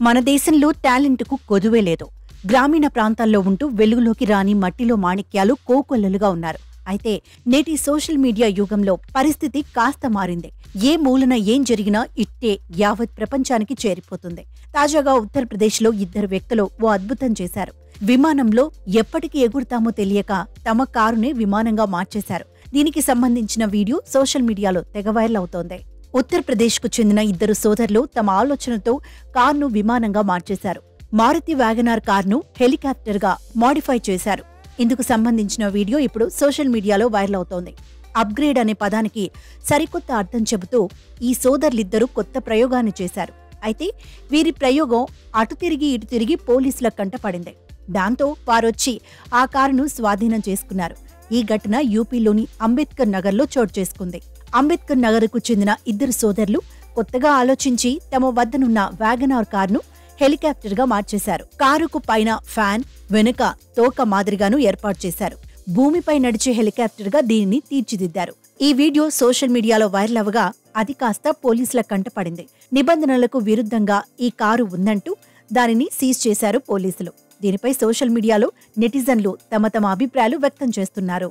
మన దేశంలో టాలెంట్కు కొదువే లేదు. గ్రామీణ ప్రాంతాల్లో ఉంటూ వెలుగులోకి రాని మట్టిలో మాణిక్యాలు కోకొల్లలుగా ఉన్నారు. అయితే నేటి సోషల్ మీడియా యుగంలో పరిస్థితి కాస్త మారింది. ఏ మూలన ఏం జరిగినా ఇట్టే యావత్ ప్రపంచానికి చేరిపోతుంది. తాజాగా ఉత్తరప్రదేశ్లో ఇద్దరు వ్యక్తులు ఓ అద్భుతం చేశారు. విమానంలో ఎప్పటికి ఎగురుతామో తెలియక తమ కారునే విమానంగా మార్చేశారు. దీనికి సంబంధించిన వీడియో సోషల్ మీడియాలో తెగ వైరల్ అవుతోంది. ఉత్తరప్రదేశ్కు చెందిన ఇద్దరు సోదరులు తమ ఆలోచనతో కార్ను విమానంగా మార్చేశారు. మారుతి వ్యాగనార్ కార్ను హెలికాప్టర్గా మాడిఫై చేశారు. ఇందుకు సంబంధించిన వీడియో ఇప్పుడు సోషల్ మీడియాలో వైరల్ అవుతోంది. అప్గ్రేడ్ అనే పదానికి సరికొత్త అర్థం చెబుతూ ఈ సోదరులిద్దరూ కొత్త ప్రయోగాన్ని చేశారు. అయితే వీరి ప్రయోగం అటు తిరిగి ఇటు తిరిగి పోలీసుల కంటపడింది. దాంతో వారొచ్చి ఆ కారును స్వాధీనం చేసుకున్నారు. ఈ ఘటన యూపీలోని అంబేద్కర్ నగర్లో చోటు చేసుకుంది. అంబేద్కర్ నగర్కు చెందిన ఇద్దరు సోదరులు కొత్తగా ఆలోచించి తమ వద్దనున్న వ్యాగనార్ కార్ను హెలికాప్టర్గా మార్చేశారు. కారుకు పైన ఫ్యాన్, వెనుక తోక మాదిరిగాను ఏర్పాటు చేశారు. భూమిపై నడిచే హెలికాప్టర్గా దీనిని తీర్చిదిద్దారు. ఈ వీడియో సోషల్ మీడియాలో వైరల్ అవగా అది కాస్త పోలీసుల కంటపడింది. నిబంధనలకు విరుద్ధంగా ఈ కారు ఉందంటూ దానిని సీజ్ చేశారు పోలీసులు. దీనిపై సోషల్ మీడియాలో నెటిజన్లు తమ అభిప్రాయాలు వ్యక్తం చేస్తున్నారు.